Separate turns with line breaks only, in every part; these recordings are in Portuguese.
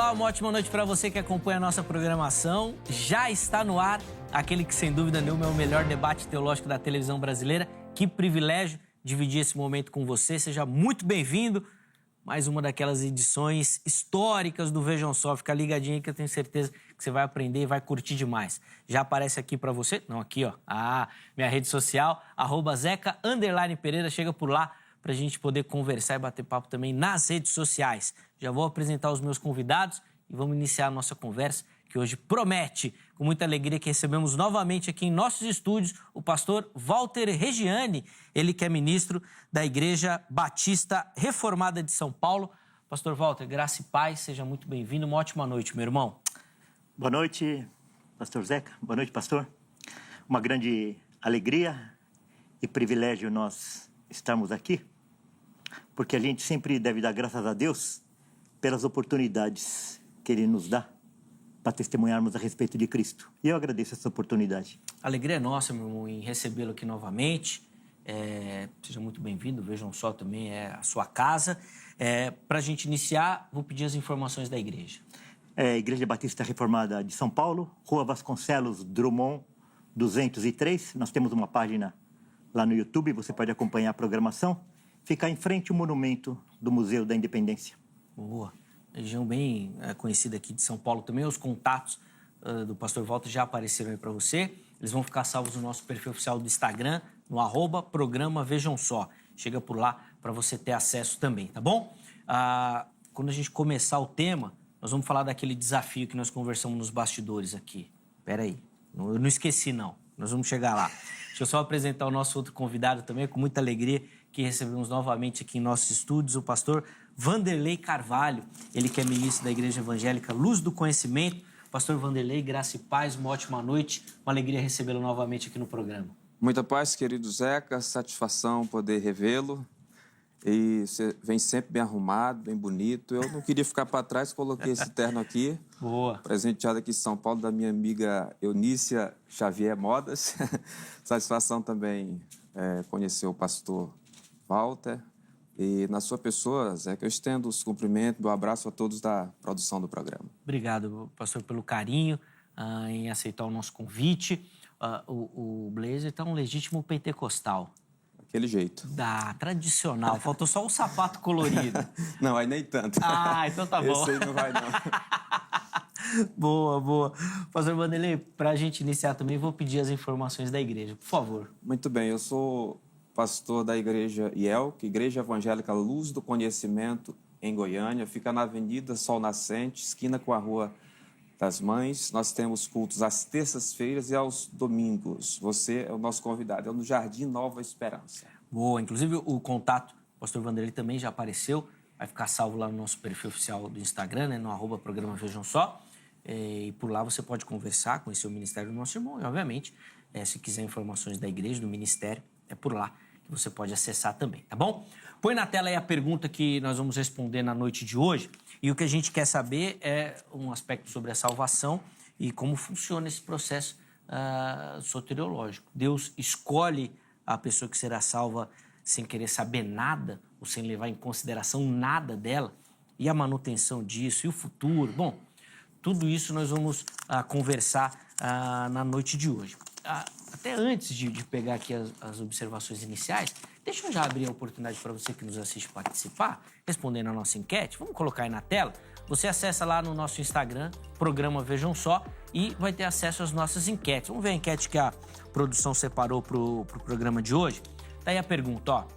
Olá, uma ótima noite para você que acompanha a nossa programação. Já está no ar aquele que, sem dúvida nenhuma, é o melhor debate teológico da televisão brasileira. Que privilégio dividir esse momento com você. Seja muito bem-vindo. Mais uma daquelas edições históricas do Vejam Só. Fica ligadinho que eu tenho certeza que você vai aprender e vai curtir demais. Já aparece aqui para você? Não, aqui, ó. Minha rede social, @Zeca_Pereira. Chega por lá para a gente poder conversar e bater papo também nas redes sociais. Já vou apresentar os meus convidados e vamos iniciar a nossa conversa, que hoje promete, com muita alegria, que recebemos novamente aqui em nossos estúdios o pastor Walter Reggiani, ele que é ministro da Igreja Batista Reformada de São Paulo. Pastor Walter, graça e paz, seja muito bem-vindo. Uma ótima noite, meu irmão.
Boa noite, pastor Zeca. Boa noite, pastor. Uma grande alegria e privilégio nós estarmos aqui, porque a gente sempre deve dar graças a Deus pelas oportunidades que Ele nos dá para testemunharmos a respeito de Cristo. E eu agradeço essa oportunidade.
A alegria é nossa, meu irmão, em recebê-lo aqui novamente. Seja muito bem-vindo, Vejam Só também é a sua casa. Para a gente iniciar, vou pedir as informações da igreja.
Igreja Batista Reformada de São Paulo, Rua Vasconcelos Drummond, 203. Nós temos uma página lá no YouTube, você pode acompanhar a programação. Fica em frente ao monumento do Museu da Independência.
Boa. Região bem conhecida aqui de São Paulo também. Os contatos do pastor Walter já apareceram aí para você. Eles vão ficar salvos no nosso perfil oficial do Instagram, no @programa Vejam Só. Chega por lá para você ter acesso também, tá bom? Quando a gente começar o tema, nós vamos falar daquele desafio que nós conversamos nos bastidores aqui. Espera aí, eu não esqueci não. Nós vamos chegar lá. Deixa eu só apresentar o nosso outro convidado também, com muita alegria, que recebemos novamente aqui em nossos estúdios, o pastor Vanderlei Carvalho, ele que é ministro da Igreja Evangélica Luz do Conhecimento. Pastor Vanderlei, graça e paz, uma ótima noite, uma alegria recebê-lo novamente aqui no programa.
Muita paz, querido Zeca, satisfação poder revê-lo. E você vem sempre bem arrumado, bem bonito. Eu não queria ficar para trás, coloquei esse terno aqui.
Boa.
Presenteado aqui em São Paulo da minha amiga Eunícia Xavier Modas. Satisfação também conhecer o pastor Walter. E na sua pessoa, Zeca, eu estendo os cumprimentos, um abraço a todos da produção do programa.
Obrigado, pastor, pelo carinho em aceitar o nosso convite. O blazer está um legítimo pentecostal.
Aquele jeito.
Tradicional. Faltou só o sapato colorido.
Não, aí nem tanto.
Então tá bom.
Esse aí não vai, não.
Boa, boa. Pastor Vanderlei, para a gente iniciar também, vou pedir as informações da igreja, por favor.
Muito bem, eu sou pastor da Igreja IELC, Igreja Evangélica Luz do Conhecimento, em Goiânia. Fica na Avenida Sol Nascente, esquina com a Rua das Mães. Nós temos cultos às terças-feiras e aos domingos. Você é o nosso convidado, é no Jardim Nova Esperança.
Boa, inclusive o contato do pastor Vanderlei também já apareceu, vai ficar salvo lá no nosso perfil oficial do Instagram, no @programa Vejam Só. E por lá você pode conversar, conhecer o ministério do nosso irmão e, obviamente, se quiser informações da igreja, do ministério, é por lá que você pode acessar também, tá bom? Põe na tela aí a pergunta que nós vamos responder na noite de hoje. E o que a gente quer saber é um aspecto sobre a salvação e como funciona esse processo soteriológico. Deus escolhe a pessoa que será salva sem querer saber nada ou sem levar em consideração nada dela, e a manutenção disso, e o futuro. Bom, tudo isso nós vamos conversar na noite de hoje. Até antes de pegar aqui as observações iniciais, deixa eu já abrir a oportunidade para você que nos assiste participar, respondendo a nossa enquete. Vamos colocar aí na tela. Você acessa lá no nosso Instagram, programa Vejam Só, e vai ter acesso às nossas enquetes. Vamos ver a enquete que a produção separou para o programa de hoje. Daí a pergunta, ó.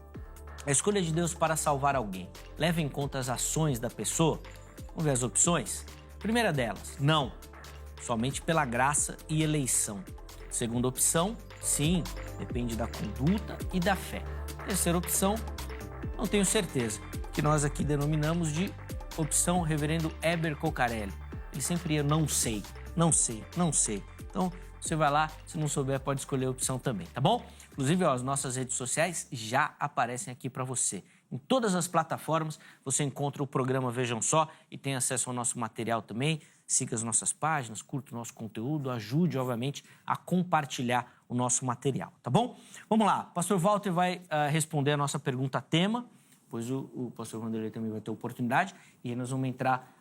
A escolha de Deus para salvar alguém leva em conta as ações da pessoa? Vamos ver as opções? Primeira delas, não. Somente pela graça e eleição. Segunda opção, sim, depende da conduta e da fé. Terceira opção, não tenho certeza, que nós aqui denominamos de opção Reverendo Heber Cocarelli. Ele sempre ia não sei, não sei, não sei. Então, você vai lá, se não souber, pode escolher a opção também, tá bom? Inclusive, as nossas redes sociais já aparecem aqui para você. Em todas as plataformas, você encontra o programa Vejam Só e tem acesso ao nosso material também. Siga as nossas páginas, curta o nosso conteúdo, ajude, obviamente, a compartilhar o nosso material, tá bom? Vamos lá, o pastor Walter vai responder a nossa pergunta tema, depois o pastor Vanderlei também vai ter oportunidade, e aí nós vamos entrar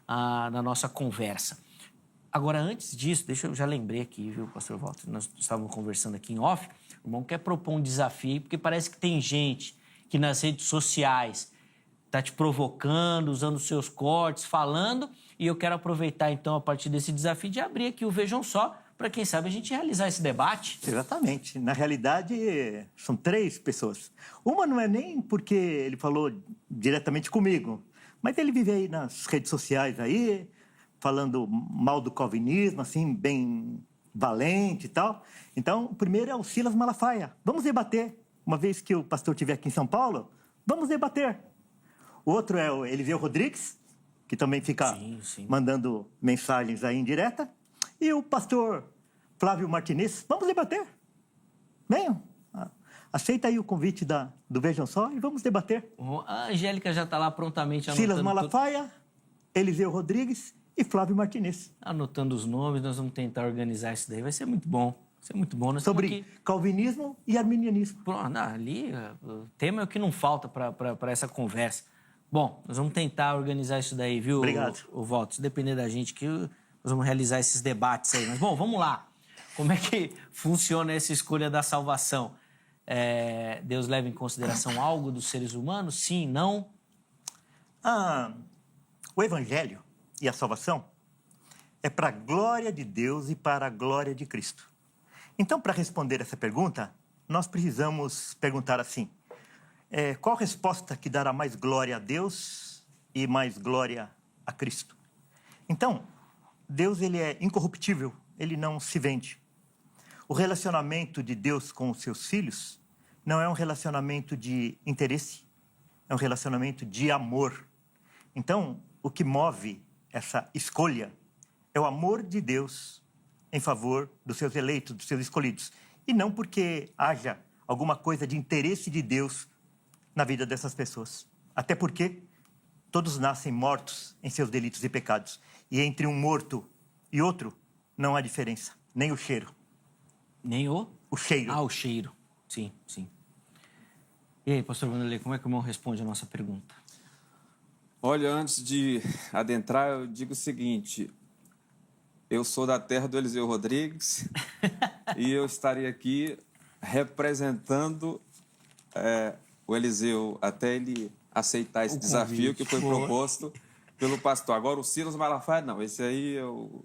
na nossa conversa. Agora, antes disso, eu já lembrei aqui, viu, pastor Walter? Nós estávamos conversando aqui em off. O irmão quer propor um desafio, porque parece que tem gente que nas redes sociais está te provocando, usando seus cortes, falando, e eu quero aproveitar, então, a partir desse desafio, de abrir aqui o Vejam Só, para, quem sabe, a gente realizar esse debate.
Exatamente. Na realidade, são 3 pessoas. Uma não é nem porque ele falou diretamente comigo, mas ele vive aí nas redes sociais aí, falando mal do calvinismo, assim, bem valente e tal. Então, o primeiro é o Silas Malafaia. Vamos debater. Uma vez que o pastor estiver aqui em São Paulo, vamos debater. O outro é o Eliseu Rodrigues, que também fica mandando mensagens aí em direta. E o pastor Flávio Martinez. Vamos debater. Venham. Aceita aí o convite do Vejam Só e vamos debater.
A Angélica já está lá prontamente anotando.
Silas Malafaia, Eliseu Rodrigues e Flávio Martinez.
Anotando os nomes, nós vamos tentar organizar isso daí. Vai ser muito bom. Vai ser muito bom. Nós
Sobre calvinismo e arminianismo.
Ali, o tema é o que não falta para essa conversa. Bom, nós vamos tentar organizar isso daí, viu,
Obrigado.
o Walter? Se depender da gente, que nós vamos realizar esses debates aí. Mas, bom, vamos lá. Como é que funciona essa escolha da salvação? Deus leva em consideração algo dos seres humanos? Sim, não?
O Evangelho e a salvação é para a glória de Deus e para a glória de Cristo. Então, para responder essa pergunta, nós precisamos perguntar assim: qual resposta que dará mais glória a Deus e mais glória a Cristo? Então, Deus ele é incorruptível, ele não se vende. O relacionamento de Deus com os seus filhos não é um relacionamento de interesse, é um relacionamento de amor. Então, o que move essa escolha é o amor de Deus em favor dos seus eleitos, dos seus escolhidos. E não porque haja alguma coisa de interesse de Deus na vida dessas pessoas. Até porque todos nascem mortos em seus delitos e pecados. E entre um morto e outro não há diferença, nem o cheiro.
Nem o
cheiro.
O cheiro. Sim, sim. E aí, pastor Vanderlei, como é que o irmão responde a nossa pergunta?
Olha, antes de adentrar, eu digo o seguinte: eu sou da terra do Eliseu Rodrigues e eu estarei aqui representando o Eliseu até ele aceitar esse desafio que foi proposto pelo pastor. Agora, o Silas Malafaia, não. Esse aí eu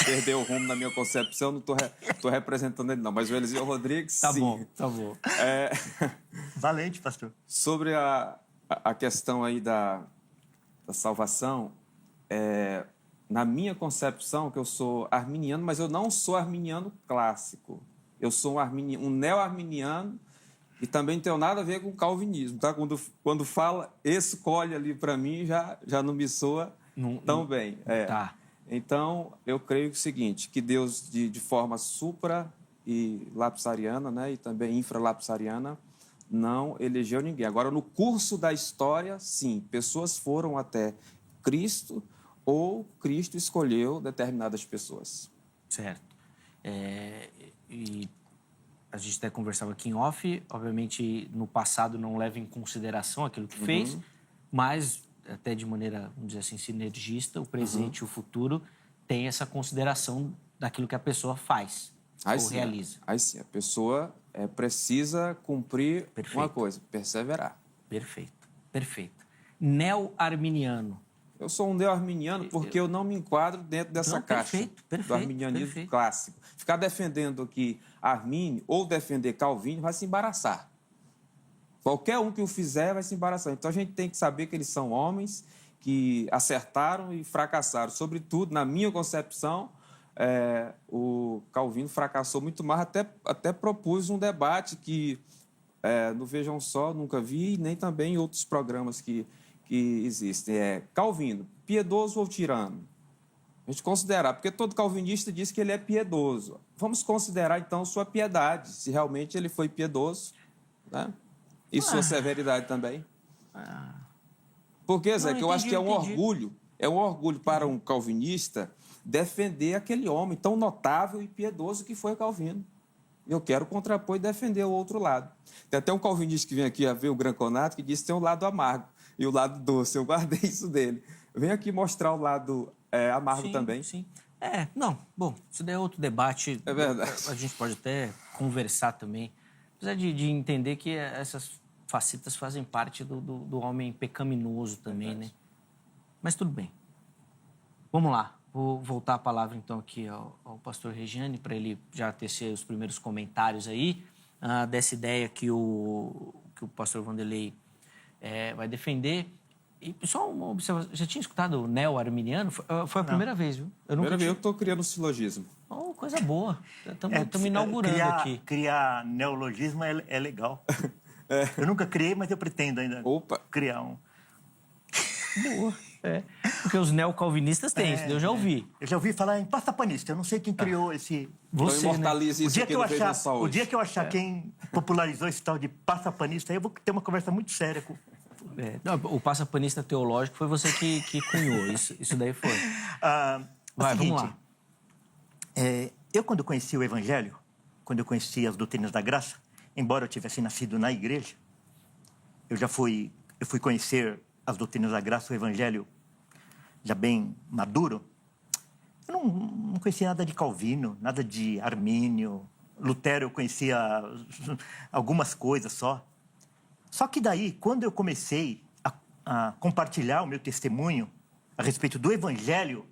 perdeu o rumo na minha concepção, não estou representando ele, não. Mas o Eliseu Rodrigues, sim.
Tá bom.
Valente, pastor.
Sobre a questão aí da salvação, na minha concepção, que eu sou arminiano, mas eu não sou arminiano clássico. Eu sou um neo-arminiano e também não tenho nada a ver com o calvinismo, tá? Quando fala, escolhe ali para mim, já não me soa tão bem.
Tá.
Então, eu creio que é o seguinte, que Deus, de forma supra e lapsariana, né, e também infralapsariana, não elegeu ninguém. Agora, no curso da história, sim, pessoas foram até Cristo ou Cristo escolheu determinadas pessoas.
Certo. E a gente até conversava aqui em off, obviamente, no passado não leva em consideração aquilo que fez, mas até de maneira, vamos dizer assim, sinergista, o presente e o futuro tem essa consideração daquilo que a pessoa faz ou realiza.
Aí sim, a pessoa precisa cumprir uma coisa, perseverar.
Perfeito. Neo-arminiano.
Eu sou um neo-arminiano porque eu não me enquadro dentro dessa caixa do arminianismo clássico. Ficar defendendo aqui Armínio ou defender Calvino vai se embaraçar. Qualquer um que o fizer vai se embaraçar. Então, a gente tem que saber que eles são homens que acertaram e fracassaram. Sobretudo, na minha concepção, o Calvino fracassou muito mais. Até propus um debate que, no Vejam Só, nunca vi, nem também em outros programas que existem. Calvino, piedoso ou tirano? A gente considerar, porque todo calvinista diz que ele é piedoso. Vamos considerar, então, sua piedade, se realmente ele foi piedoso, né? E sua severidade também. Porque, Zé, que eu acho que é um orgulho para um calvinista defender aquele homem tão notável e piedoso que foi Calvino. Eu quero contrapor e defender o outro lado. Tem até um calvinista que vem aqui a ver o Gran Conato que diz que tem um lado amargo e o lado doce. Eu guardei isso dele. Vem aqui mostrar o lado amargo
Sim,
também.
sim. Não, bom, isso daí é outro debate.
É verdade.
A gente pode até conversar também. Apesar de entender que essas facetas fazem parte do homem pecaminoso também, né? Mas tudo bem. Vamos lá. Vou voltar a palavra, então, aqui ao pastor Regiane, para ele já tecer os primeiros comentários aí, dessa ideia que o pastor Vanderlei vai defender. E só uma observação. Já tinha escutado o neo-arminiano? Foi a primeira vez, viu?
Primeira vez eu estou criando um silogismo.
Oh, coisa boa. Estamos inaugurando aqui.
Criar neologismo é legal. Eu nunca criei, mas eu pretendo ainda criar um.
Boa. Porque os neocalvinistas têm, isso eu já ouvi.
Eu já ouvi falar em passapanista. Eu não sei quem criou esse...
Você,
então imortalize isso aqui no Vejam Só hoje.
O dia que eu achar quem popularizou esse tal de passapanista, aí eu vou ter uma conversa muito séria com...
Não, o passapanista teológico foi você que cunhou. Isso daí foi. Vai,
seguinte,
vamos lá.
Eu, quando conheci o Evangelho, quando eu conheci as doutrinas da graça, embora eu tivesse nascido na igreja, eu fui conhecer as doutrinas da graça, o Evangelho, já bem maduro. Eu não conhecia nada de Calvino, nada de Armínio, Lutero. Eu conhecia algumas coisas só. Só que daí, quando eu comecei a compartilhar o meu testemunho a respeito do Evangelho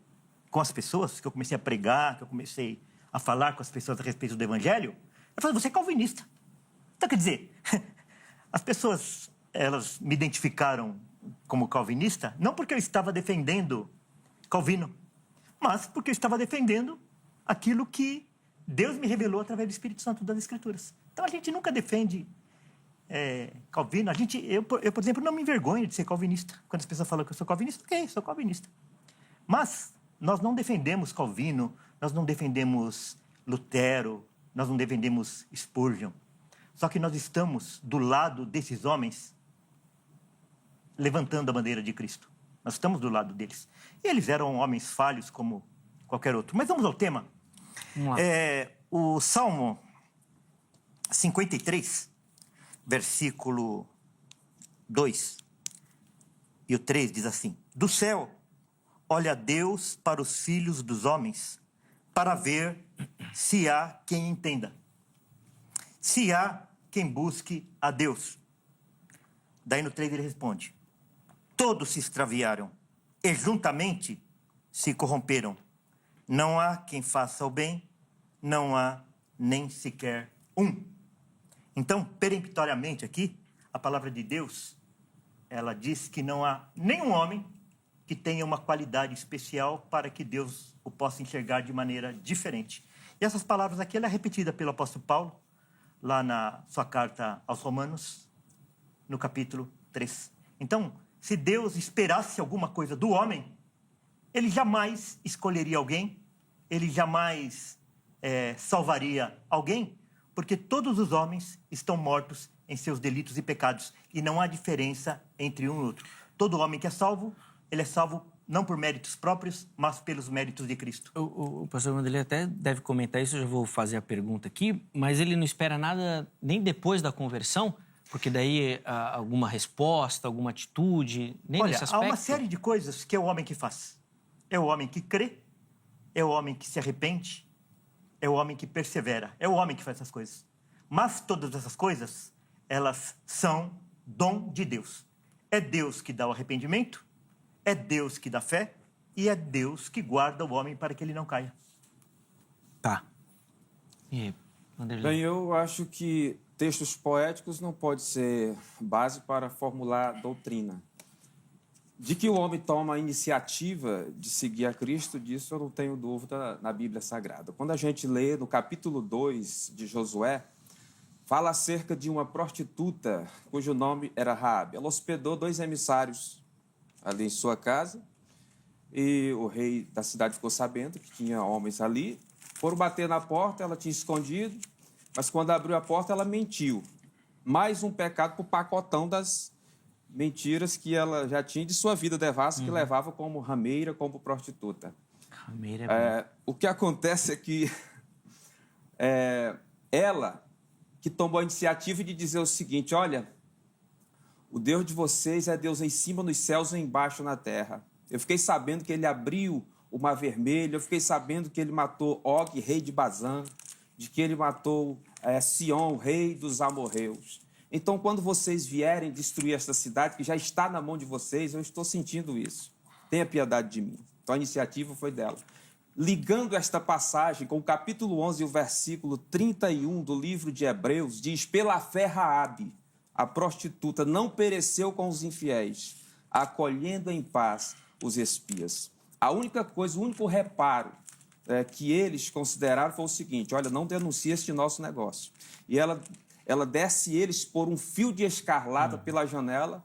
com as pessoas, que eu comecei a pregar, que eu comecei a falar com as pessoas a respeito do Evangelho, eu falei, você é calvinista. Então, quer dizer, as pessoas, elas me identificaram como calvinista, não porque eu estava defendendo Calvino, mas porque eu estava defendendo aquilo que Deus me revelou através do Espírito Santo das Escrituras. Então, a gente nunca defende Calvino. Eu, por exemplo, não me envergonho de ser calvinista. Quando as pessoas falam que eu sou calvinista, ok, sou calvinista. Mas nós não defendemos Calvino, nós não defendemos Lutero, nós não defendemos Spurgeon. Só que nós estamos do lado desses homens levantando a bandeira de Cristo. Nós estamos do lado deles. E eles eram homens falhos como qualquer outro. Mas vamos ao tema.
Vamos lá.
O Salmo 53, versículo 2 e o 3 diz assim: do céu olha Deus para os filhos dos homens, para ver se há quem entenda, se há quem busque a Deus. Daí no 3 ele responde: todos se extraviaram e juntamente se corromperam. Não há quem faça o bem, não há nem sequer um. Então, peremptoriamente aqui, a palavra de Deus, ela diz que não há nenhum homem que tenha uma qualidade especial para que Deus o possa enxergar de maneira diferente. E essas palavras aqui, ela é repetida pelo apóstolo Paulo, lá na sua carta aos Romanos, no capítulo 3. Então, se Deus esperasse alguma coisa do homem, ele jamais escolheria alguém, ele jamais salvaria alguém, porque todos os homens estão mortos em seus delitos e pecados, e não há diferença entre um e outro. Todo homem que é salvo, ele é salvo não por méritos próprios, mas pelos méritos de Cristo.
O pastor Vanderlei até deve comentar isso, eu já vou fazer a pergunta aqui, mas ele não espera nada nem depois da conversão, porque daí alguma resposta, alguma atitude, nem nesse aspecto?
Há uma série de coisas que é o homem que faz. É o homem que crê, é o homem que se arrepende, é o homem que persevera, é o homem que faz essas coisas. Mas todas essas coisas, elas são dom de Deus. É Deus que dá o arrependimento, é Deus que dá fé e é Deus que guarda o homem para que ele não caia.
Tá. E aí, Vanderlei?
Bem, eu acho que textos poéticos não pode ser base para formular doutrina. De que o homem toma a iniciativa de seguir a Cristo, disso eu não tenho dúvida na Bíblia Sagrada. Quando a gente lê no capítulo 2 de Josué, fala acerca de uma prostituta cujo nome era Raabe. Ela hospedou 2 emissários ali em sua casa e o rei da cidade ficou sabendo que tinha homens ali. Foram bater na porta, ela tinha escondido, mas quando abriu a porta ela mentiu. Mais um pecado para o pacotão das mentiras que ela já tinha de sua vida devassa, que levava como rameira, como prostituta.
Rameira é bom.
O que acontece é que ela que tomou a iniciativa de dizer o seguinte: olha, o Deus de vocês é Deus em cima nos céus e embaixo na terra. Eu fiquei sabendo que ele abriu o Mar Vermelho, eu fiquei sabendo que ele matou Og, rei de Bazã, de que ele matou Sion, rei dos amorreus. Então, quando vocês vierem destruir esta cidade, que já está na mão de vocês, eu estou sentindo isso. Tenha piedade de mim. Então, a iniciativa foi dela. Ligando esta passagem com o capítulo 11 e o versículo 31 do livro de Hebreus, diz: pela fé Raabe, a prostituta, não pereceu com os infiéis, acolhendo em paz os espias. A única coisa, o único reparo que eles consideraram foi o seguinte: olha, não denuncia este nosso negócio. E ela desce eles por um fio de escarlata pela janela,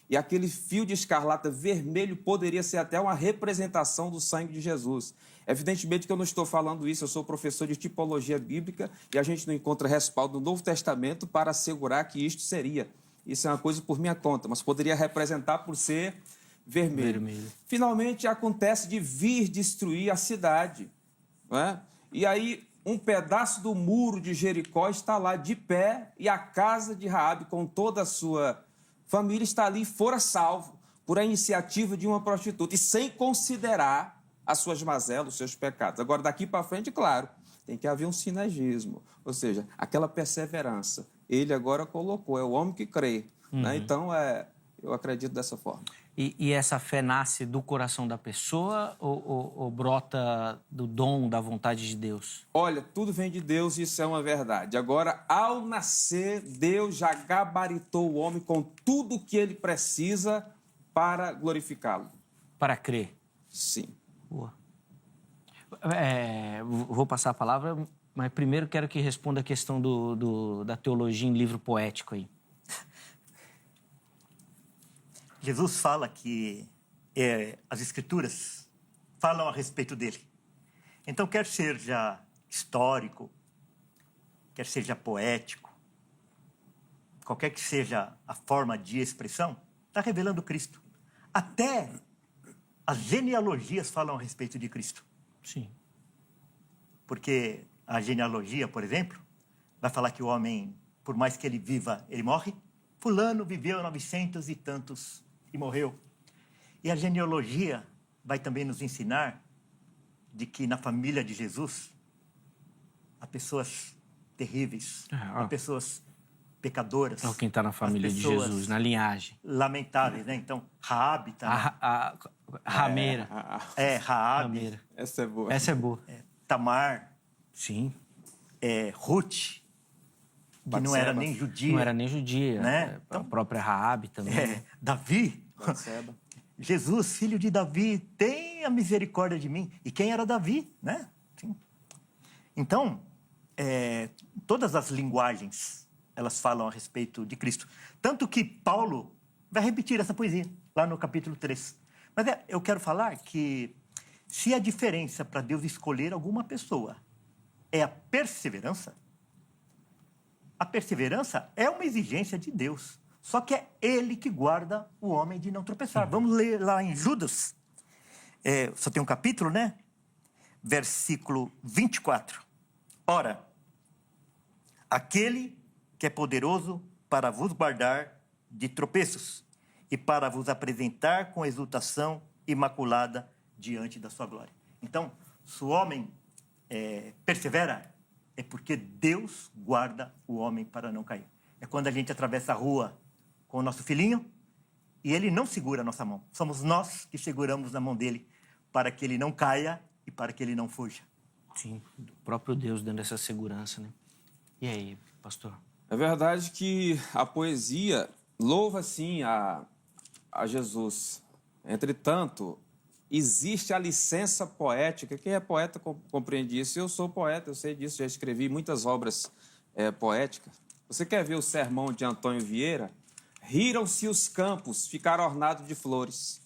e aquele fio de escarlata vermelho poderia ser até uma representação do sangue de Jesus. Evidentemente que eu não estou falando isso, eu sou professor de tipologia bíblica e a gente não encontra respaldo no Novo Testamento para assegurar que isto seria. Isso é uma coisa por minha conta, mas poderia representar por ser vermelho. Finalmente acontece de vir destruir a cidade, não é? E aí um pedaço do muro de Jericó está lá de pé e a casa de Raabe com toda a sua família está ali, fora salvo por a iniciativa de uma prostituta e sem considerar as suas mazelas, os seus pecados. Agora, daqui para frente, claro, tem que haver um sinergismo, ou seja, aquela perseverança. Ele agora colocou, é o homem que crê. Né? Então, eu acredito dessa forma.
E essa fé nasce do coração da pessoa ou brota do dom, da vontade de Deus?
Olha, tudo vem de Deus e isso é uma verdade. Agora, ao nascer, Deus já gabaritou o homem com tudo o que ele precisa para glorificá-lo.
Para crer?
Sim.
Boa. Vou passar a palavra, mas primeiro quero que responda a questão da teologia em livro poético aí.
Jesus fala que as Escrituras falam a respeito dele. Então, quer seja histórico, quer seja poético, qualquer que seja a forma de expressão, está revelando Cristo. Até as genealogias falam a respeito de Cristo.
Sim.
Porque a genealogia, por exemplo, vai falar que o homem, por mais que ele viva, ele morre. Fulano viveu 900 e tantos e morreu. E a genealogia vai também nos ensinar de que na família de Jesus há pessoas terríveis, há pessoas pecadoras.
É quem está na família de Jesus, na linhagem.
Lamentáveis, né? Então, Raabe está...
Rameira.
Raabe.
Essa é boa.
Essa é boa.
Tamar.
Sim.
Ruth, que não era nem judia.
Não era nem judia.
Né?
A própria Raabe também.
Davi. Jesus, filho de Davi, tenha misericórdia de mim. E quem era Davi, né? Sim. Então, todas as linguagens, elas falam a respeito de Cristo. Tanto que Paulo vai repetir essa poesia, lá no capítulo 3. Mas eu quero falar que se a diferença para Deus escolher alguma pessoa é a perseverança é uma exigência de Deus. Só que é Ele que guarda o homem de não tropeçar. Vamos ler lá em Judas. Só tem um capítulo, né? Versículo 24. Ora, aquele que é poderoso para vos guardar de tropeços e para vos apresentar com exultação imaculada diante da sua glória. Então, se o homem persevera, é porque Deus guarda o homem para não cair. É quando a gente atravessa a rua com o nosso filhinho e ele não segura a nossa mão. Somos nós que seguramos na mão dele para que ele não caia e para que ele não fuja.
Sim, o próprio Deus dando essa segurança, né? E aí, pastor?
É verdade que a poesia louva, sim, a Jesus. Entretanto, existe a licença poética. Quem é poeta compreende isso. Eu sou poeta, eu sei disso, já escrevi muitas obras poéticas. Você quer ver o sermão de Antônio Vieira? Riram-se os campos, ficaram ornados de flores.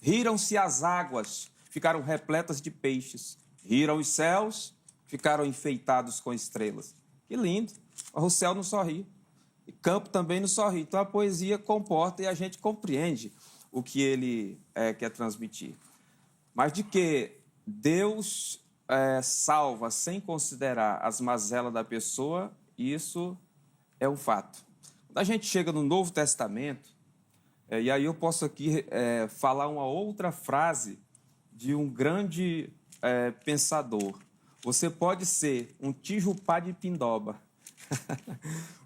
Riram-se as águas, ficaram repletas de peixes. Riram os céus, ficaram enfeitados com estrelas. Que lindo! O céu não sorri. E campo também não sorri. Então a poesia comporta e a gente compreende o que ele quer transmitir. Mas de que Deus salva sem considerar as mazelas da pessoa, isso é um fato. Quando a gente chega no Novo Testamento, E aí eu posso aqui falar uma outra frase de um grande pensador. Você pode ser um tijupá de pindoba.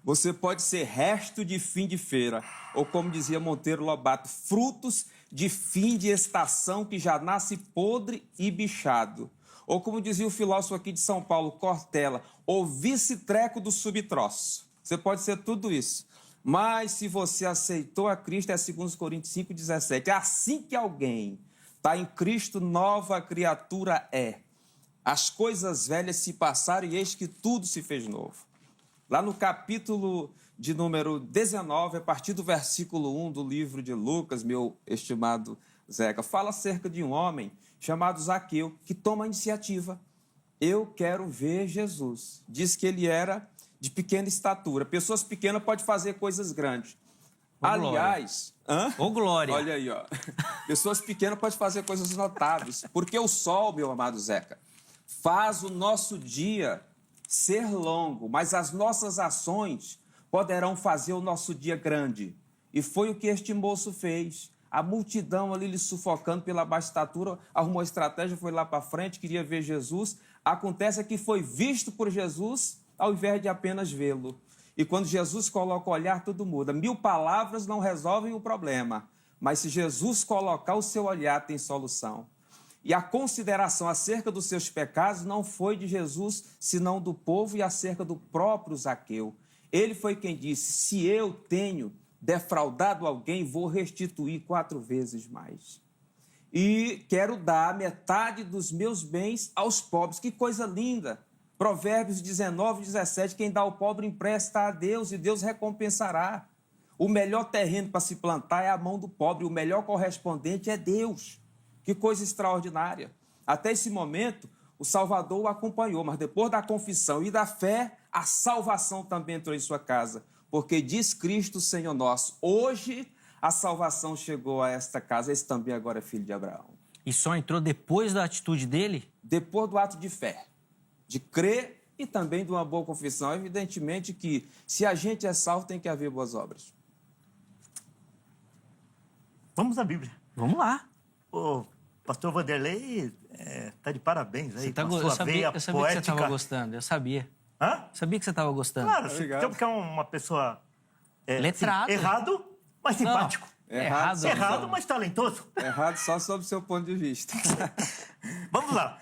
Você pode ser resto de fim de feira. Ou como dizia Monteiro Lobato, frutos de fim de estação que já nasce podre e bichado. Ou como dizia o filósofo aqui de São Paulo, Cortella, o vice-treco do subtroço. Você pode ser tudo isso. Mas se você aceitou a Cristo, é 2 Coríntios 5,17. Assim que alguém está em Cristo, nova criatura é. As coisas velhas se passaram e eis que tudo se fez novo. Lá no capítulo de número 19, a partir do versículo 1 do livro de Lucas, meu estimado Zeca, fala acerca de um homem chamado Zaqueu, que toma a iniciativa. Eu quero ver Jesus. Diz que ele era de pequena estatura. Pessoas pequenas podem fazer coisas grandes. Aliás...
Ô, glória!
Olha aí, ó. Pessoas pequenas podem fazer coisas notáveis. Porque o sol, meu amado Zeca, faz o nosso dia ser longo, mas as nossas ações poderão fazer o nosso dia grande. E foi o que este moço fez. A multidão ali lhe sufocando pela baixa estatura, arrumou estratégia, foi lá para frente, queria ver Jesus. Acontece que foi visto por Jesus ao invés de apenas vê-lo. E quando Jesus coloca o olhar, tudo muda. 1000 palavras não resolvem o problema, mas se Jesus colocar o seu olhar, tem solução. E a consideração acerca dos seus pecados não foi de Jesus, senão do povo e acerca do próprio Zaqueu. Ele foi quem disse, se eu tenho defraudado alguém, vou restituir 4 vezes mais. E quero dar metade dos meus bens aos pobres. Que coisa linda! Provérbios 19, 17, quem dá ao pobre empresta a Deus e Deus recompensará. O melhor terreno para se plantar é a mão do pobre, o melhor correspondente é Deus. Que coisa extraordinária. Até esse momento, o Salvador o acompanhou, mas depois da confissão e da fé, a salvação também entrou em sua casa. Porque diz Cristo, Senhor nosso, hoje a salvação chegou a esta casa, esse também agora é filho de Abraão.
E só entrou depois da atitude dele?
Depois do ato de fé, de crer e também de uma boa confissão. Evidentemente que se a gente é salvo, tem que haver boas obras.
Vamos à Bíblia.
Vamos lá.
O pastor Vanderlei está de parabéns aí.
Eu sabia que você estava gostando, eu sabia.
Hã?
Sabia que você estava gostando.
Claro, porque é uma pessoa...
letrado.
Assim, errado, mas simpático.
Errado,
mas talentoso.
Errado só sob o seu ponto de vista.
Vamos lá.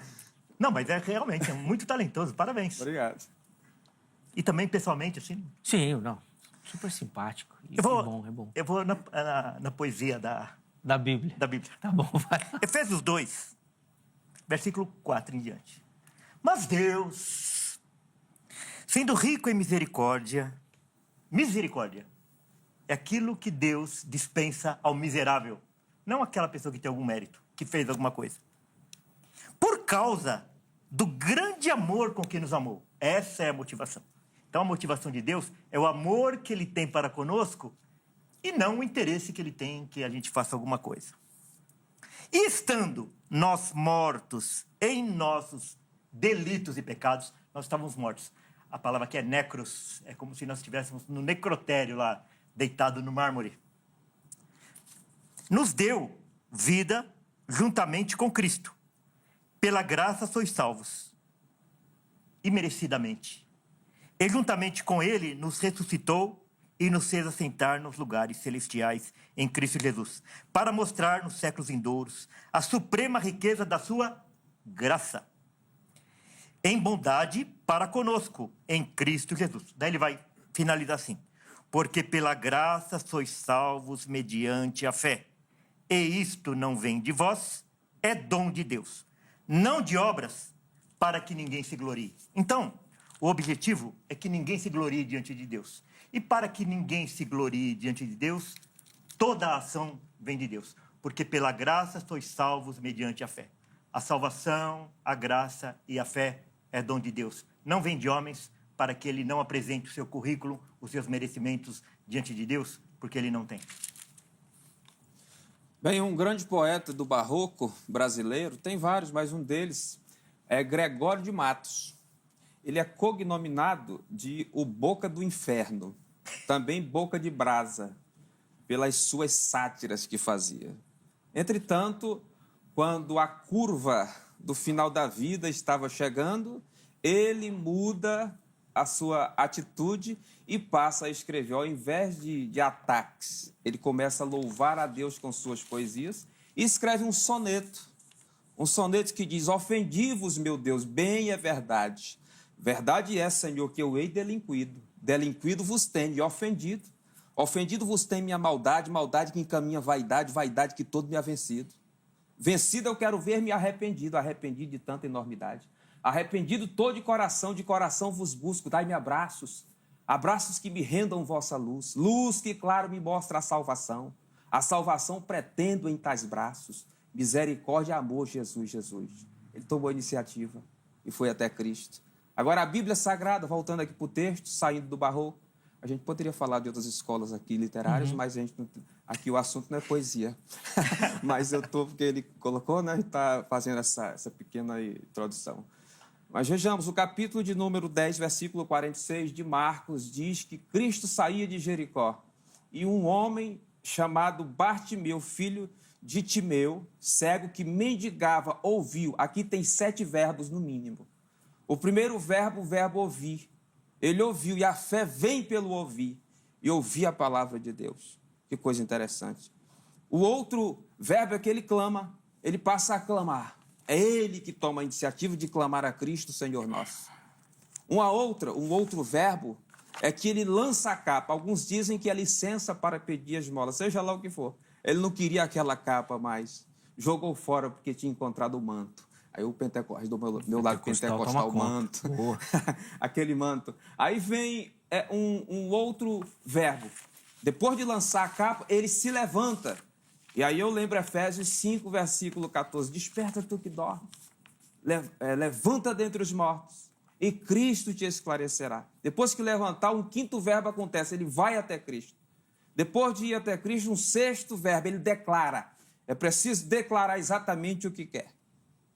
Não, mas realmente é muito talentoso. Parabéns.
Obrigado.
E também, pessoalmente, assim...
Sim, não. Super simpático. É bom.
Eu vou na poesia
da Bíblia.
Da Bíblia.
Tá bom, vai.
Efésios 2, versículo 4 em diante. Mas Deus, sendo rico em misericórdia é aquilo que Deus dispensa ao miserável, não aquela pessoa que tem algum mérito, que fez alguma coisa. Por causa do grande amor com que nos amou. Essa é a motivação. Então, a motivação de Deus é o amor que Ele tem para conosco e não o interesse que Ele tem que a gente faça alguma coisa. E estando nós mortos em nossos delitos e pecados, nós estávamos mortos. A palavra aqui é necros, é como se nós estivéssemos no necrotério lá, deitado no mármore. Nos deu vida juntamente com Cristo. Pela graça sois salvos, imerecidamente. E juntamente com Ele nos ressuscitou e nos fez assentar nos lugares celestiais em Cristo Jesus, para mostrar nos séculos vindouros a suprema riqueza da sua graça, em bondade para conosco, em Cristo Jesus. Daí ele vai finalizar assim: porque pela graça sois salvos mediante a fé. E isto não vem de vós, é dom de Deus, não de obras, para que ninguém se glorie. Então, o objetivo é que ninguém se glorie diante de Deus. E para que ninguém se glorie diante de Deus, toda a ação vem de Deus. Porque pela graça sois salvos mediante a fé. A salvação, a graça e a fé é dom de Deus. Não vem de homens, para que ele não apresente o seu currículo, os seus merecimentos diante de Deus, porque ele não tem.
Bem, um grande poeta do barroco brasileiro, tem vários, mas um deles é Gregório de Matos. Ele é cognominado de o Boca do Inferno, também Boca de Brasa. pelas suas sátiras que fazia. Entretanto, quando a curva do final da vida estava chegando, ele muda a sua atitude e passa a escrever, ao invés de ataques, ele começa a louvar a Deus com suas poesias e escreve um soneto que diz: ofendi-vos, meu Deus, bem é verdade. Verdade é, Senhor, que eu hei delinquido. Delinquido vos tenho e ofendido. Ofendido vos tem minha maldade, maldade que encaminha vaidade, vaidade que todo me ha vencido. Vencido eu quero ver-me arrependido, arrependido de tanta enormidade. Arrependido todo de coração vos busco, dai-me abraços, abraços que me rendam vossa luz, luz que, claro, me mostra a salvação pretendo em tais braços, misericórdia e amor, Jesus, Jesus. Ele tomou a iniciativa e foi até Cristo. Agora, a Bíblia Sagrada, voltando aqui para o texto, saindo do barroco, a gente poderia falar de outras escolas aqui literárias, mas aqui o assunto não é poesia. Mas eu estou, porque ele colocou, né, e está fazendo essa pequena introdução. Mas vejamos, o capítulo de número 10, versículo 46 de Marcos, diz que Cristo saía de Jericó e um homem chamado Bartimeu, filho de Timeu, cego, que mendigava, ouviu. Aqui tem 7 verbos no mínimo. O primeiro verbo, o verbo ouvir. Ele ouviu, e a fé vem pelo ouvir, e ouvir a palavra de Deus. Que coisa interessante. O outro verbo é que ele clama, ele passa a clamar. É ele que toma a iniciativa de clamar a Cristo, Senhor nosso. Um outro verbo é que ele lança a capa. Alguns dizem que é licença para pedir a esmola, seja lá o que for. Ele não queria aquela capa mais. Jogou fora porque tinha encontrado o manto. Aí o Pentecostal, do meu lado pentecostal, o manto. Aquele manto. Aí vem um outro verbo. Depois de lançar a capa, ele se levanta. E aí eu lembro Efésios 5, versículo 14. Desperta tu que dorme. Levanta dentre os mortos e Cristo te esclarecerá. Depois que levantar, um quinto verbo acontece. Ele vai até Cristo. Depois de ir até Cristo, um sexto verbo. Ele declara. É preciso declarar exatamente o que quer.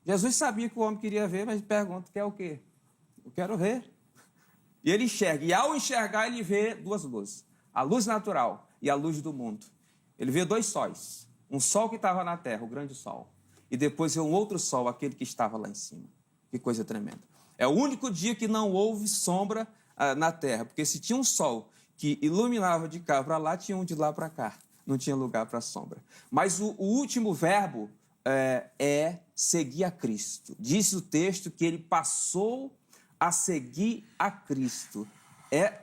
Jesus sabia que o homem queria ver, mas pergunta: quer o quê? Eu quero ver. E ele enxerga. E ao enxergar, ele vê 2 luzes. A luz natural e a luz do mundo. Ele vê 2 sóis. Um sol que estava na terra, o grande sol. E depois vê um outro sol, aquele que estava lá em cima. Que coisa tremenda. É o único dia que não houve sombra na terra. Porque se tinha um sol que iluminava de cá para lá, tinha um de lá para cá. Não tinha lugar para sombra. Mas o último verbo é seguir a Cristo. Diz o texto que ele passou a seguir a Cristo.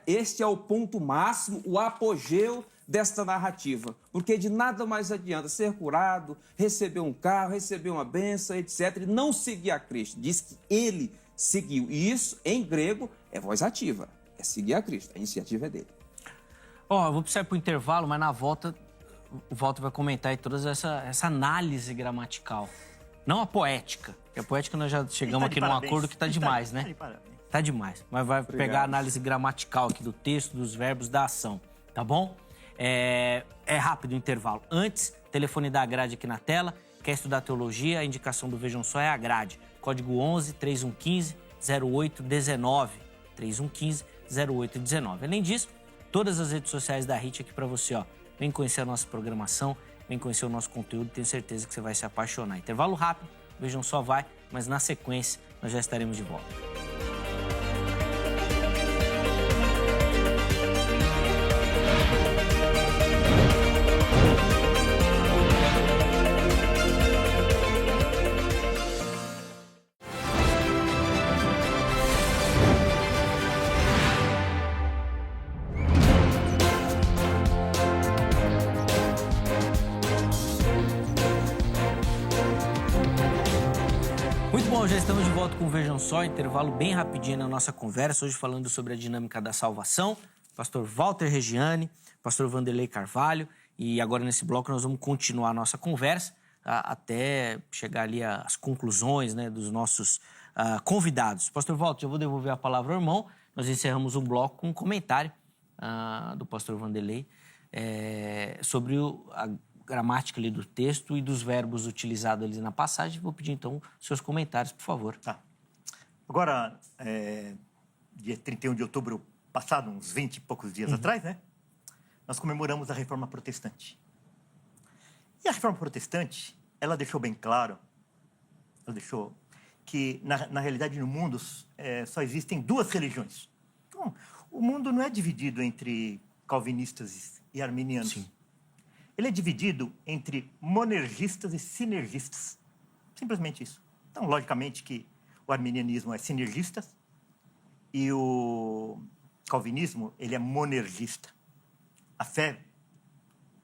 Este é o ponto máximo, o apogeu desta narrativa, porque de nada mais adianta ser curado, receber um carro, receber uma bênção, etc., e não seguir a Cristo. Diz que ele seguiu, e isso, em grego, é voz ativa, é seguir a Cristo, a iniciativa é dele.
Eu vou precisar ir para o intervalo, mas na volta, o Walter vai comentar aí toda essa análise gramatical, não a poética, porque a poética nós já chegamos aqui num acordo que está demais, né? Tá demais, mas vai pegar a análise gramatical aqui do texto, dos verbos, da ação, tá bom? É rápido o intervalo. Antes, telefone da grade aqui na tela. Quer estudar teologia? A indicação do Vejam Só é a grade. Código 11 3115 0819. 3115 0819. Além disso, todas as redes sociais da HIT aqui para você, ó. Vem conhecer a nossa programação, vem conhecer o nosso conteúdo, tenho certeza que você vai se apaixonar. Intervalo rápido, Vejam Só vai, mas na sequência nós já estaremos de volta. Já estamos de volta com o Vejam Só, intervalo bem rapidinho na nossa conversa, hoje falando sobre a dinâmica da salvação. Pastor Walter Regiane, pastor Vanderlei Carvalho, e agora nesse bloco nós vamos continuar a nossa conversa até chegar ali às conclusões, né, dos nossos convidados. Pastor Walter, eu vou devolver a palavra ao irmão, nós encerramos um bloco com um comentário do pastor Vanderlei sobre a gramática ali do texto e dos verbos utilizados ali na passagem. Vou pedir, então, seus comentários, por favor.
Tá. Agora, dia 31 de outubro, passado uns 20 e poucos dias atrás, né? nós comemoramos a Reforma Protestante. E a Reforma Protestante, ela deixou bem claro, ela deixou que, na realidade, no mundo só existem duas religiões. Então, o mundo não é dividido entre calvinistas e arminianos.
Sim.
Ele é dividido entre monergistas e sinergistas. Simplesmente isso. Então, logicamente que o arminianismo é sinergista e o calvinismo, ele é monergista. A fé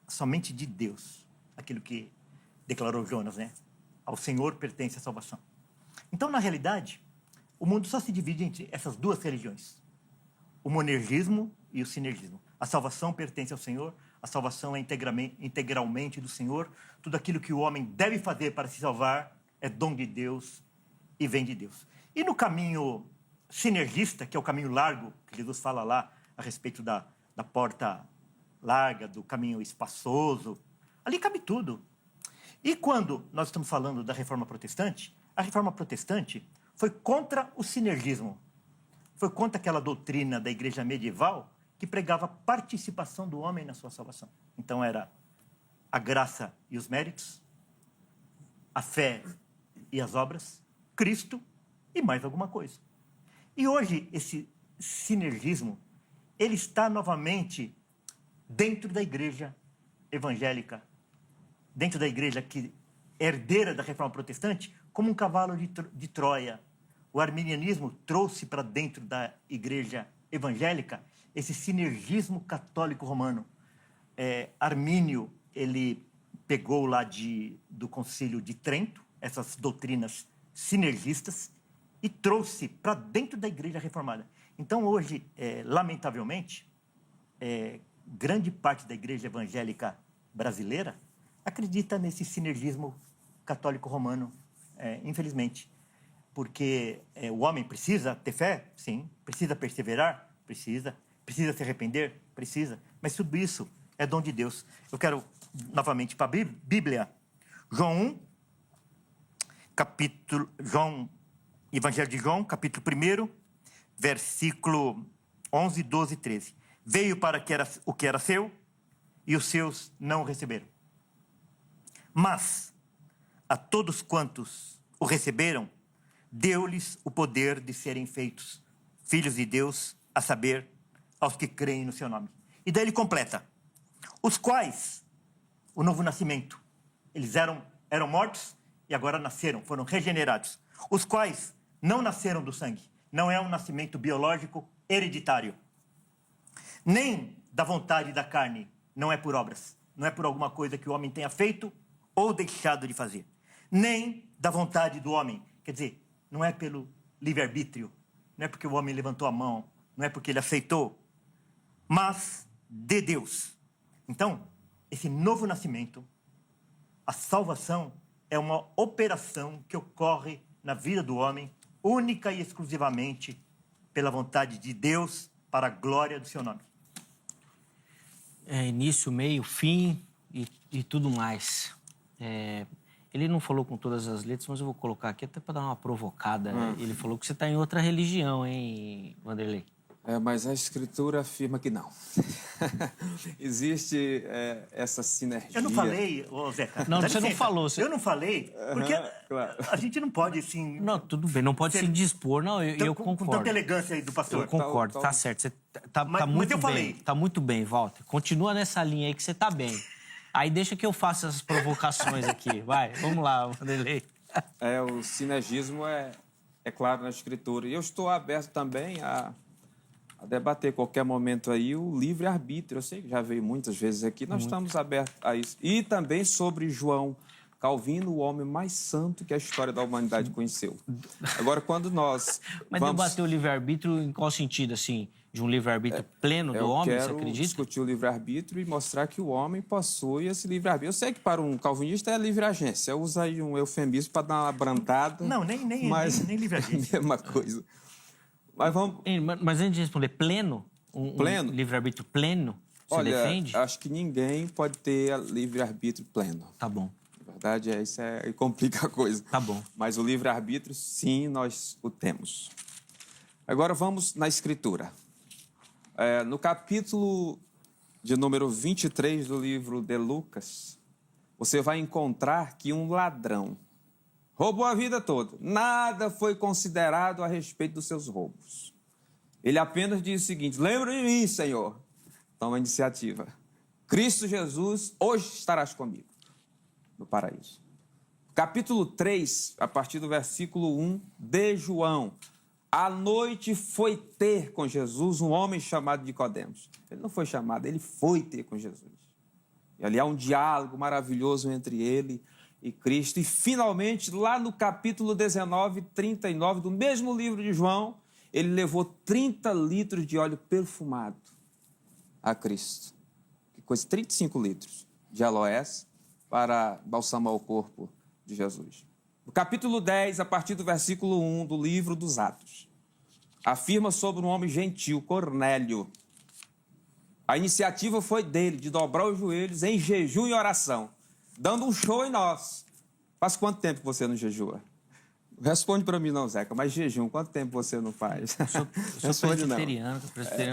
somente de Deus, aquilo que declarou Jonas, né? Ao Senhor pertence a salvação. Então, na realidade, o mundo só se divide entre essas duas religiões. O monergismo e o sinergismo. A salvação pertence ao Senhor, a salvação é integralmente do Senhor. Tudo aquilo que o homem deve fazer para se salvar é dom de Deus e vem de Deus. E no caminho sinergista, que é o caminho largo, que Jesus fala lá a respeito da porta larga, do caminho espaçoso, ali cabe tudo. E quando nós estamos falando da Reforma Protestante, a Reforma Protestante foi contra o sinergismo. Foi contra aquela doutrina da igreja medieval que pregava a participação do homem na sua salvação. Então era a graça e os méritos, a fé e as obras, Cristo e mais alguma coisa. E hoje esse sinergismo, ele está novamente dentro da igreja evangélica, dentro da igreja que é herdeira da Reforma Protestante, como um cavalo de Troia. O arminianismo trouxe para dentro da igreja evangélica esse sinergismo católico romano. Armínio, ele pegou lá do Concílio de Trento, essas doutrinas sinergistas, e trouxe para dentro da igreja reformada. Então, hoje, lamentavelmente, grande parte da igreja evangélica brasileira acredita nesse sinergismo católico romano, infelizmente. Porque o homem precisa ter fé? Sim. Precisa perseverar? Precisa. Precisa se arrepender? Precisa. Mas tudo isso é dom de Deus. Eu quero, novamente, para a Bíblia, João 1, Evangelho de João, capítulo 1, versículo 11, 12 e 13. Veio para o que era seu, e os seus não o receberam. Mas a todos quantos o receberam, deu-lhes o poder de serem feitos filhos de Deus, a saber, aos que creem no seu nome. E daí ele completa: os quais, o novo nascimento, eles eram mortos e agora nasceram, foram regenerados. Os quais não nasceram do sangue, não é um nascimento biológico hereditário, nem da vontade da carne, não é por obras, não é por alguma coisa que o homem tenha feito ou deixado de fazer, nem da vontade do homem, quer dizer, não é pelo livre-arbítrio, não é porque o homem levantou a mão, não é porque ele aceitou, mas de Deus. Então, esse novo nascimento, a salvação, é uma operação que ocorre na vida do homem, única e exclusivamente pela vontade de Deus, para a glória do seu nome.
Início, meio, fim e tudo mais. Ele não falou com todas as letras, mas eu vou colocar aqui até para dar uma provocada. Ele falou que você está em outra religião, hein, Vanderlei?
Mas a Escritura afirma que não. Existe essa sinergia.
Eu não falei, Zeca.
Não, você não falou.
Eu não falei, porque
claro.
a gente não pode, assim...
Não, tudo bem, não pode se dispor. Não, eu concordo.
Com tanta elegância aí do pastor.
Eu concordo, tá certo. Você tá
Mas
muito
eu
bem.
falei.
Tá muito bem, Walter. Continua nessa linha aí que você tá bem. Aí deixa que eu faça essas provocações aqui. Vai, vamos lá, Vanderlei.
O sinergismo é claro na Escritura. E eu estou aberto também a debater qualquer momento aí o livre-arbítrio. Eu sei que já veio muitas vezes aqui, nós estamos abertos a isso. E também sobre João Calvino, o homem mais santo que a história da humanidade conheceu. Agora, quando nós
Mas
vamos...
debater o livre-arbítrio em qual sentido, assim? De um livre-arbítrio pleno do homem, você
Eu quero
acredita?
discutir o livre-arbítrio e mostrar que o homem possui esse livre-arbítrio. Eu sei que para um calvinista é livre-agência. Eu uso aí um eufemismo para dar uma abrandada.
Não, nem livre-agência.
É a mesma coisa. Mas vamos...
Mas antes de responder, pleno?
Pleno?
Um livre-arbítrio pleno? Você defende?
Acho que ninguém pode ter livre-arbítrio pleno.
Tá bom.
Na verdade, isso complica a coisa.
Tá bom.
Mas o livre-arbítrio, sim, nós o temos. Agora vamos na Escritura. No capítulo de número 23 do livro de Lucas, você vai encontrar que um ladrão roubou a vida toda. Nada foi considerado a respeito dos seus roubos. Ele apenas diz o seguinte: lembra de mim, Senhor. Toma a iniciativa. Cristo Jesus, hoje estarás comigo no paraíso. Capítulo 3, a partir do versículo 1 de João. À noite foi ter com Jesus um homem chamado Nicodemos. Ele não foi chamado, ele foi ter com Jesus. E ali há um diálogo maravilhoso entre ele e Cristo. E, finalmente, lá no capítulo 19, 39 do mesmo livro de João, ele levou 30 litros de óleo perfumado a Cristo. Que coisa, 35 litros de aloés para balsamar o corpo de Jesus. No capítulo 10, a partir do versículo 1 do livro dos Atos, afirma sobre um homem gentil, Cornélio. A iniciativa foi dele, de dobrar os joelhos em jejum e oração, dando um show em nós. Faz quanto tempo que você não jejua? Responde para mim não, Zeca, mas jejum, quanto tempo você não faz?
Eu sou presbiteriano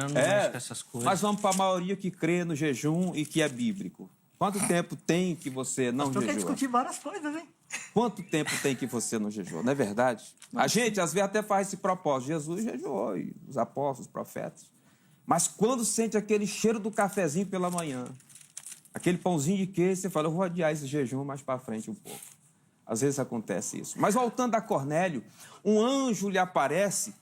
não mexe com essas coisas.
Mas vamos para a maioria que crê no jejum e que é bíblico. Quanto tempo tem que você não jejua?
Quer discutir várias coisas, hein?
Quanto tempo tem que você não jejuou? Não é verdade? A gente, às vezes, até faz esse propósito. Jesus jejuou, e os apóstolos, os profetas. Mas quando sente aquele cheiro do cafezinho pela manhã, aquele pãozinho de queijo, você fala, eu vou adiar esse jejum mais para frente um pouco. Às vezes acontece isso. Mas voltando a Cornélio, um anjo lhe aparece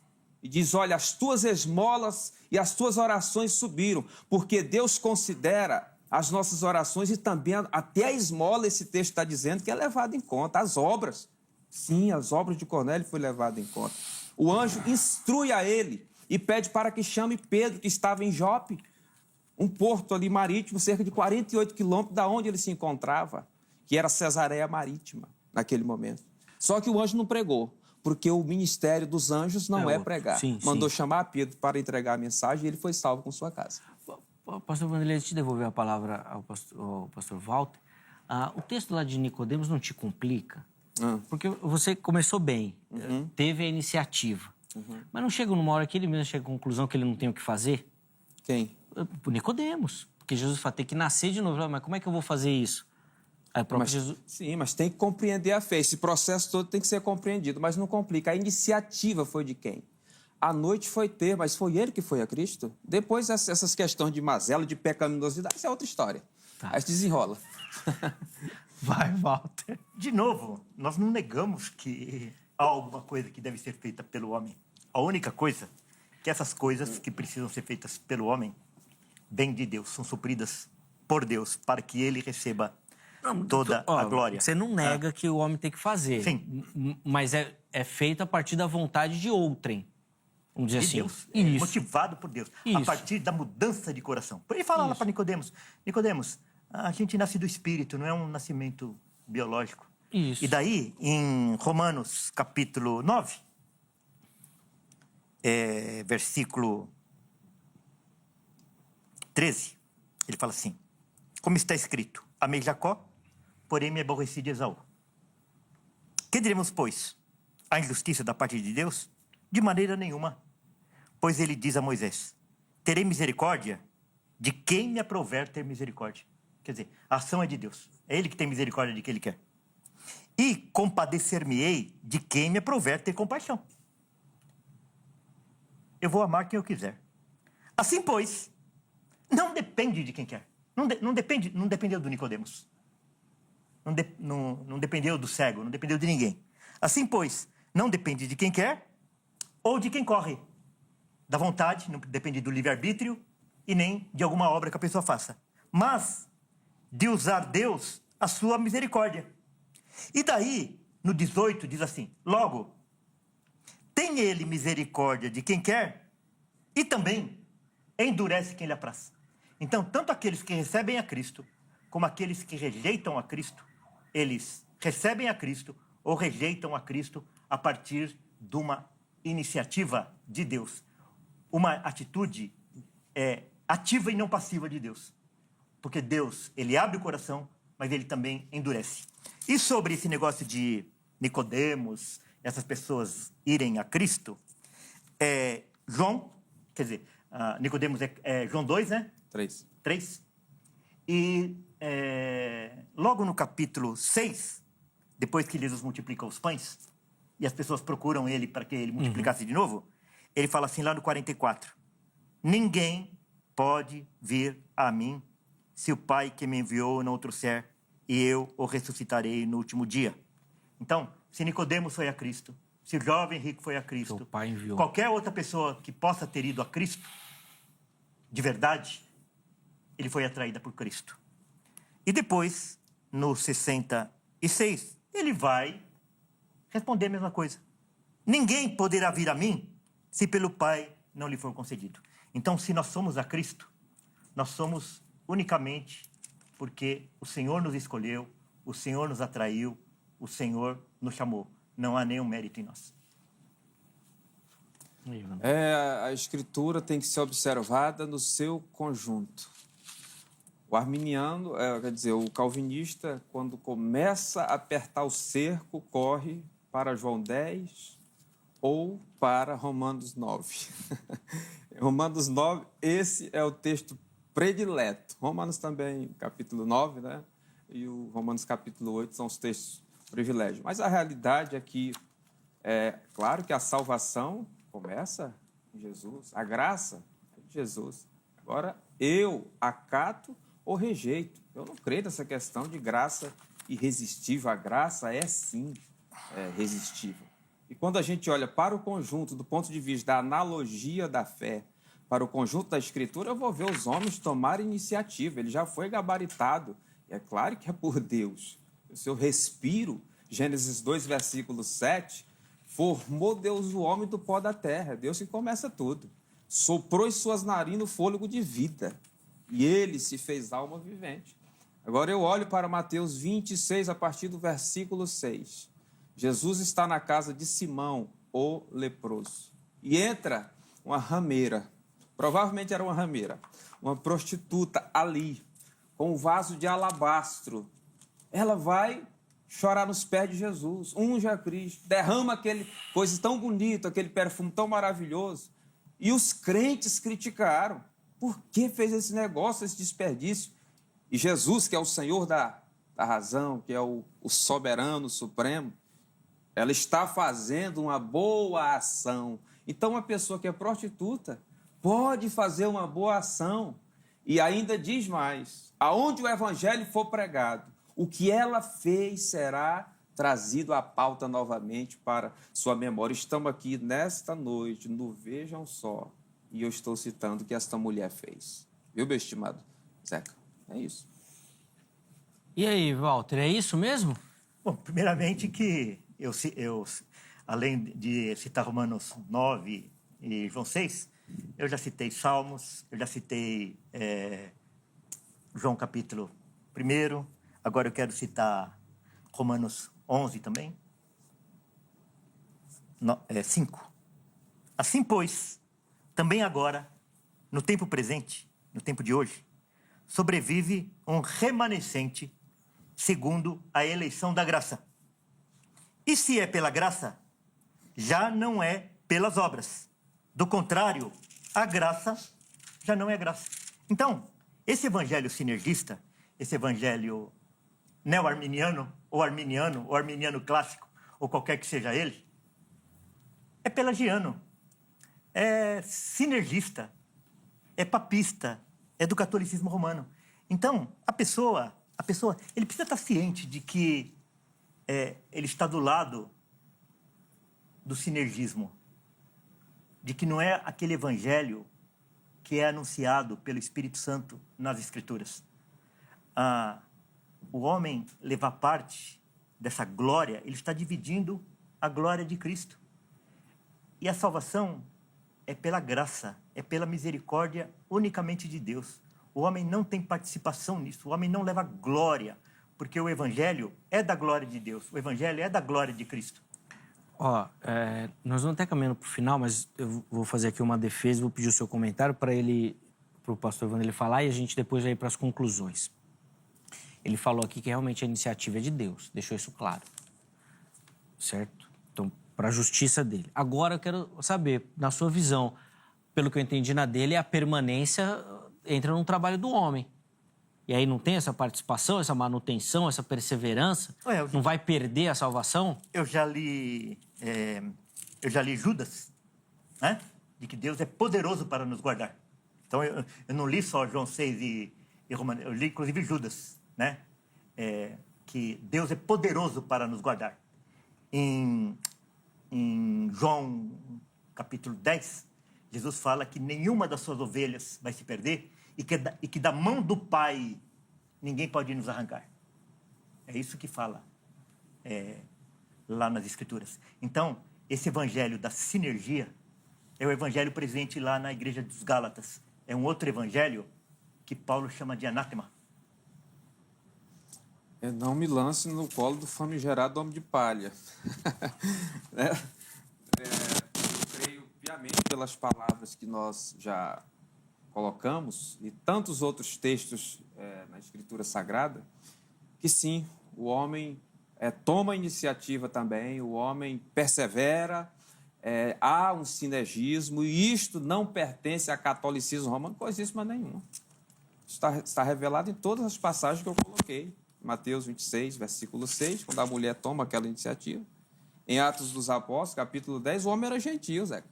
e diz, olha, as tuas esmolas e as tuas orações subiram, porque Deus considera as nossas orações e também até a esmola, esse texto está dizendo que é levado em conta. As obras, sim, as obras de Cornélio foi levado em conta. O anjo instrui a ele e pede para que chame Pedro, que estava em Jope, um porto ali marítimo, cerca de 48 quilômetros da onde ele se encontrava, que era Cesareia Marítima, naquele momento. Só que o anjo não pregou, porque o ministério dos anjos não é pregar.
Sim,
Mandou
sim.
chamar Pedro para entregar a mensagem e ele foi salvo com sua casa.
Pastor Vanderlei, antes de devolver a palavra ao pastor Walter, o texto lá de Nicodemos não te complica? Porque você começou bem, teve a iniciativa, mas não chega numa hora que ele mesmo chega à conclusão que ele não tem o que fazer?
Quem?
Por Nicodemos, porque Jesus fala, tem que nascer de novo. Mas como é que eu vou fazer isso? Aí, Jesus...
Sim, mas tem que compreender a fé. Esse processo todo tem que ser compreendido, mas não complica. A iniciativa foi de quem? A noite foi ter, mas foi ele que foi a Cristo? Depois, essas questões de mazela, de pecaminosidade, isso é outra história.
Tá.
Aí se desenrola.
Vai, Walter.
De novo, nós não negamos que há alguma coisa que deve ser feita pelo homem. A única coisa é que essas coisas que precisam ser feitas pelo homem vêm de Deus, são supridas por Deus, para que ele receba toda a glória.
Você não nega que o homem tem que fazer.
Sim.
Mas é feito a partir da vontade de outrem. Vamos dizer
De
assim.
Deus,
Isso.
motivado por Deus, a
Isso.
partir da mudança de coração. Por ele fala lá para Nicodemos, Nicodemos, a gente nasce do Espírito, não é um nascimento biológico.
Isso.
E daí, em Romanos, capítulo 9, versículo 13, ele fala assim, como está escrito, amei Jacó, porém me aborreci de Esaú. Que diremos, pois? A injustiça da parte de Deus? De maneira nenhuma. Pois ele diz a Moisés, terei misericórdia de quem me aprouver ter misericórdia. Quer dizer, a ação é de Deus. É ele que tem misericórdia de quem ele quer. E compadecer-me-ei de quem me aprouver ter compaixão. Eu vou amar quem eu quiser. Assim, pois, não depende de quem quer. Não dependeu do Nicodemos. Não dependeu do cego, não dependeu de ninguém. Assim, pois, não depende de quem quer ou de quem corre. Da vontade, não depende do livre-arbítrio e nem de alguma obra que a pessoa faça. Mas de usar Deus a sua misericórdia. E daí, no 18, diz assim, logo, tem ele misericórdia de quem quer e também endurece quem lhe apraz. Então, tanto aqueles que recebem a Cristo, como aqueles que rejeitam a Cristo, eles recebem a Cristo ou rejeitam a Cristo a partir de uma iniciativa de Deus. Uma atitude ativa e não passiva de Deus. Porque Deus, ele abre o coração, mas ele também endurece. E sobre esse negócio de Nicodemos, essas pessoas irem a Cristo, João, quer dizer, Nicodemos é João 2, né?
3.
3. E logo no capítulo 6, depois que Jesus multiplica os pães, e as pessoas procuram ele para que ele multiplicasse de novo, ele fala assim lá no 44, ninguém pode vir a mim se o Pai que me enviou não o trouxer, e eu o ressuscitarei no último dia. Então, se Nicodemos foi a Cristo, se o jovem rico foi a Cristo,
o Pai enviou.
Qualquer outra pessoa que possa ter ido a Cristo, de verdade, ele foi atraída por Cristo. E depois, no 66, ele vai responder a mesma coisa. Ninguém poderá vir a mim se pelo Pai não lhe for concedido. Então, se nós somos a Cristo, nós somos unicamente porque o Senhor nos escolheu, o Senhor nos atraiu, o Senhor nos chamou. Não há nenhum mérito em nós.
A Escritura tem que ser observada no seu conjunto. O arminiano, quer dizer, o calvinista, quando começa a apertar o cerco, corre para João 10 ou para Romanos 9. Romanos 9, esse é o texto predileto. Romanos também, capítulo 9, né? E o Romanos capítulo 8 são os textos privilégios. Mas a realidade é que, claro que a salvação começa em Jesus, a graça é de Jesus. Agora, eu acato ou rejeito. Eu não creio nessa questão de graça irresistível. A graça é, sim, resistível. E quando a gente olha para o conjunto, do ponto de vista da analogia da fé, para o conjunto da Escritura, eu vou ver os homens tomarem iniciativa. Ele já foi gabaritado. E é claro que é por Deus. O seu respiro, Gênesis 2, versículo 7, formou Deus o homem do pó da terra. É Deus que começa tudo. Soprou em suas narinas o fôlego de vida. E ele se fez alma vivente. Agora eu olho para Mateus 26, a partir do versículo 6. Jesus está na casa de Simão, o leproso. E entra uma rameira. Provavelmente era uma rameira. Uma prostituta ali, com um vaso de alabastro. Ela vai chorar nos pés de Jesus, unge a Cristo, derrama aquele coisa tão bonita, aquele perfume tão maravilhoso. E os crentes criticaram. Por que fez esse negócio, esse desperdício? E Jesus, que é o Senhor da razão, que é o soberano, supremo, ela está fazendo uma boa ação. Então, uma pessoa que é prostituta pode fazer uma boa ação. E ainda diz mais, aonde o evangelho for pregado, o que ela fez será trazido à pauta novamente para sua memória. Estamos aqui nesta noite, no Vejam Só, e eu estou citando o que esta mulher fez. Viu, meu estimado Zeca? É isso.
E aí, Walter, é isso mesmo?
Bom, primeiramente que eu além de citar Romanos 9 e João 6, eu já citei Salmos, eu já citei João capítulo 1, agora eu quero citar Romanos 11 também, 5. Assim, pois, também agora, no tempo presente, no tempo de hoje, sobrevive um remanescente segundo a eleição da graça. E se é pela graça, já não é pelas obras. Do contrário, a graça já não é graça. Então, esse evangelho sinergista, esse evangelho neo-arminiano, ou arminiano clássico, ou qualquer que seja ele, é pelagiano, é sinergista, é papista, é do catolicismo romano. Então, a pessoa, ele precisa estar ciente de que ele está do lado do sinergismo, de que não é aquele evangelho que é anunciado pelo Espírito Santo nas Escrituras. O homem levar parte dessa glória, ele está dividindo a glória de Cristo. E a salvação é pela graça, é pela misericórdia unicamente de Deus. O homem não tem participação nisso, o homem não leva glória, porque o evangelho é da glória de Deus, o evangelho é da glória de Cristo.
Nós vamos até caminhando para o final, mas eu vou fazer aqui uma defesa, vou pedir o seu comentário para o pastor Wanderley falar e a gente depois vai ir para as conclusões. Ele falou aqui que realmente a iniciativa é de Deus, deixou isso claro, certo? Então, para a justiça dele. Agora eu quero saber, na sua visão, pelo que eu entendi na dele, a permanência entra num trabalho do homem. E aí não tem essa participação, essa manutenção, essa perseverança? Não vai perder a salvação?
Eu já li Judas, né? De que Deus é poderoso para nos guardar. Então, eu não li só João 6 e Romanos, eu li inclusive Judas, né? Que Deus é poderoso para nos guardar. Em João capítulo 10, Jesus fala que nenhuma das suas ovelhas vai se perder e que da mão do Pai ninguém pode nos arrancar. É isso que fala lá nas Escrituras. Então, esse evangelho da sinergia é o evangelho presente lá na igreja dos Gálatas. É um outro evangelho que Paulo chama de anátema.
Não me lance no colo do famigerado homem de palha. Eu creio piamente pelas palavras que nós já colocamos e tantos outros textos na Escritura Sagrada, que sim, o homem toma iniciativa também, o homem persevera, há um sinergismo, e isto não pertence a catolicismo romano, coisíssima nenhuma. Está revelado em todas as passagens que eu coloquei. Mateus 26, versículo 6, quando a mulher toma aquela iniciativa. Em Atos dos Apóstolos, capítulo 10, o homem era gentio, Zé.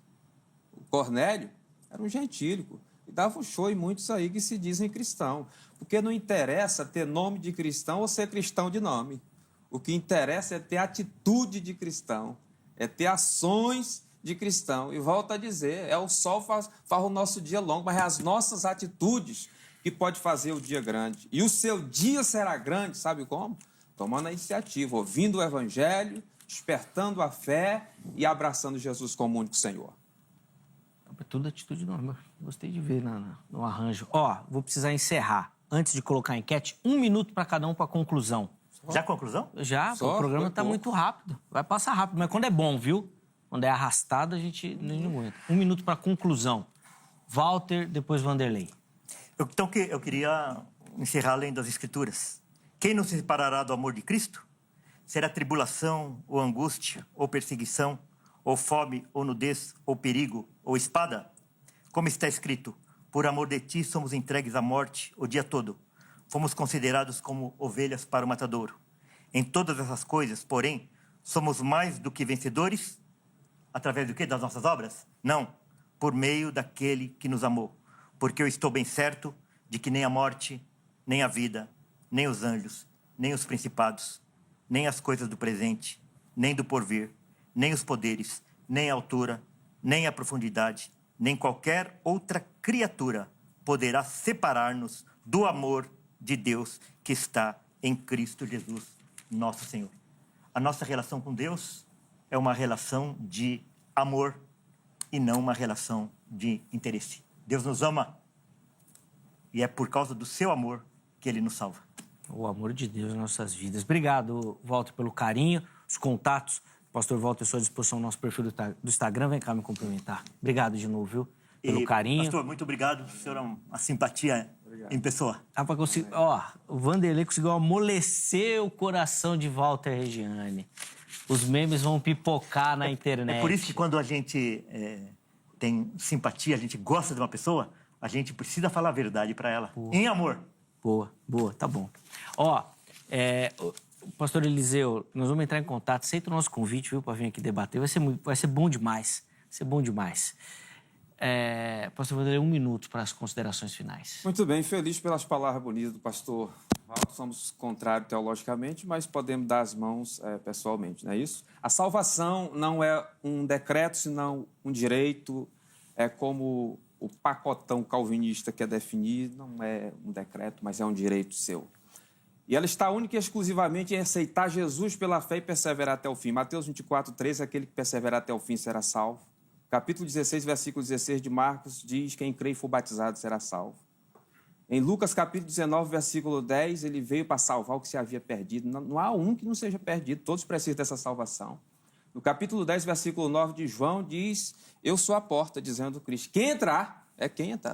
O Cornélio era um gentílico. E dava um show em muitos aí que se dizem cristão. Porque não interessa ter nome de cristão ou ser cristão de nome. O que interessa é ter atitude de cristão. É ter ações de cristão. E volto a dizer, o sol faz o nosso dia longo, mas é as nossas atitudes que pode fazer o dia grande. E o seu dia será grande, sabe como? Tomando a iniciativa, ouvindo o evangelho, despertando a fé e abraçando Jesus como único Senhor.
Tudo atitude normal. Gostei de ver no arranjo. Vou precisar encerrar. Antes de colocar a enquete, 1 minuto para cada um para a conclusão.
Já conclusão?
Já, o programa está muito rápido. Vai passar rápido, mas quando é bom, viu? Quando é arrastado, a gente nem aguenta. 1 minuto para a conclusão. Walter, depois Vanderlei.
Então, eu queria encerrar lendo as Escrituras. Quem nos separará do amor de Cristo? Será tribulação, ou angústia, ou perseguição, ou fome, ou nudez, ou perigo, ou espada? Como está escrito, por amor de ti somos entregues à morte o dia todo. Fomos considerados como ovelhas para o matadouro. Em todas essas coisas, porém, somos mais do que vencedores, através do quê? Das nossas obras? Não, por meio daquele que nos amou. Porque eu estou bem certo de que nem a morte, nem a vida, nem os anjos, nem os principados, nem as coisas do presente, nem do porvir, nem os poderes, nem a altura, nem a profundidade, nem qualquer outra criatura poderá separar-nos do amor de Deus que está em Cristo Jesus, nosso Senhor. A nossa relação com Deus é uma relação de amor e não uma relação de interesse. Deus nos ama e é por causa do seu amor que Ele nos salva.
O amor de Deus em nossas vidas. Obrigado, Walter, pelo carinho, os contatos. Pastor Walter, à sua disposição no nosso perfil do Instagram. Vem cá me cumprimentar. Obrigado de novo, viu? Pelo carinho.
Pastor, muito obrigado. O senhor é uma simpatia em pessoa.
O Vanderlei conseguiu amolecer o coração de Walter Regiane. Os memes vão pipocar na internet.
É por isso que quando a gente tem simpatia, a gente gosta de uma pessoa, a gente precisa falar a verdade para ela. Em amor.
Boa, tá bom. Pastor Eliseu, nós vamos entrar em contato. Aceita o nosso convite, viu, para vir aqui debater. Vai ser bom demais. Pastor Vanderlei, 1 minuto para as considerações finais.
Muito bem, feliz pelas palavras bonitas do pastor Walter. Somos contrários teologicamente, mas podemos dar as mãos pessoalmente, não é isso? A salvação não é um decreto, senão um direito. É como o pacotão calvinista quer definir, não é um decreto, mas é um direito seu. E ela está única e exclusivamente em aceitar Jesus pela fé e perseverar até o fim. Mateus 24:13, aquele que perseverar até o fim será salvo. Capítulo 16, versículo 16 de Marcos diz: quem crê e for batizado será salvo. Em Lucas, capítulo 19, versículo 10, ele veio para salvar o que se havia perdido. Não há um que não seja perdido, todos precisam dessa salvação. No capítulo 10, versículo 9 de João, diz: eu sou a porta, dizendo Cristo. Quem entrar,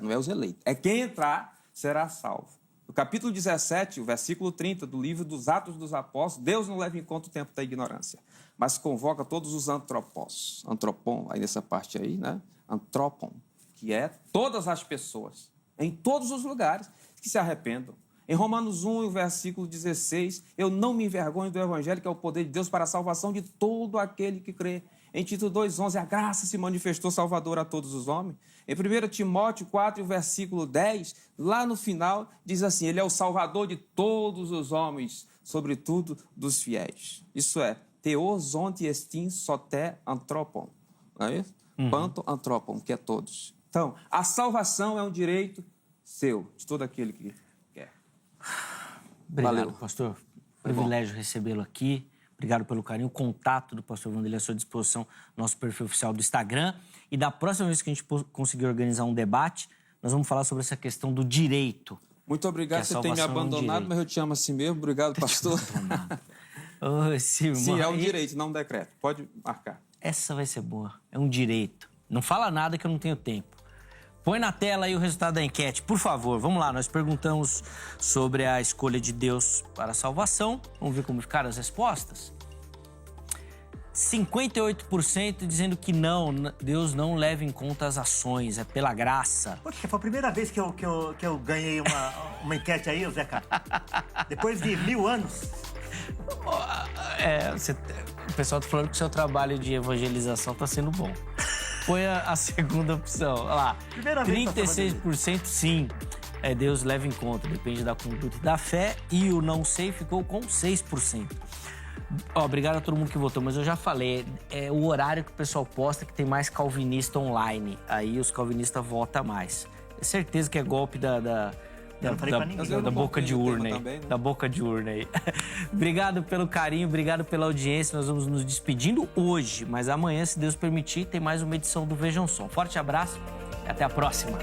não é os eleitos, é quem entrar será salvo. No capítulo 17, o versículo 30 do livro dos Atos dos Apóstolos, Deus não leva em conta o tempo da ignorância, mas convoca todos os antropon, aí nessa parte aí, né? Antropon, que é todas as pessoas em todos os lugares, que se arrependam. Em Romanos 1, versículo 16, eu não me envergonho do Evangelho, que é o poder de Deus para a salvação de todo aquele que crê. Em Tito 2,11, a graça se manifestou salvadora a todos os homens. Em 1 Timóteo 4, versículo 10, lá no final, diz assim, ele é o salvador de todos os homens, sobretudo dos fiéis. Isso é, theos onti estin soté antropon. Não é isso? Panto antropon, que é todos. Então, a salvação é um direito seu, de todo aquele que quer.
Obrigado,
Valeu.
pastor. Privilégio recebê-lo aqui. Obrigado pelo carinho. O contato do pastor Vanderlei à sua disposição no nosso perfil oficial do Instagram. E da próxima vez que a gente conseguir organizar um debate, nós vamos falar sobre essa questão do direito.
Muito obrigado, você tem me abandonado, mas eu te amo assim mesmo. Obrigado, pastor.
Ô, Simão.
Sim, é um direito, não um decreto. Pode marcar.
Essa vai ser boa. É um direito. Não fala nada que eu não tenho tempo. Põe na tela aí o resultado da enquete, por favor. Vamos lá, nós perguntamos sobre a escolha de Deus para a salvação. Vamos ver como ficaram as respostas. 58% dizendo que não, Deus não leva em conta as ações, é pela graça.
Poxa, foi a primeira vez que eu ganhei uma enquete aí, Zeca. Depois de 1000 anos.
O pessoal tá falando que o seu trabalho de evangelização tá sendo bom. Foi a segunda opção. Olha lá, 36% sim. Deus leva em conta, depende da conduta e da fé. E o não sei ficou com 6%. Obrigado a todo mundo que votou, mas eu já falei, é o horário que o pessoal posta que tem mais calvinista online. Aí os calvinistas votam mais. É certeza que é golpe da boca de urna aí.
Também, né?
Da boca de urna aí. Obrigado pelo carinho, obrigado pela audiência. Nós vamos nos despedindo hoje, mas amanhã, se Deus permitir, tem mais uma edição do Vejam Só. Forte abraço e até a próxima.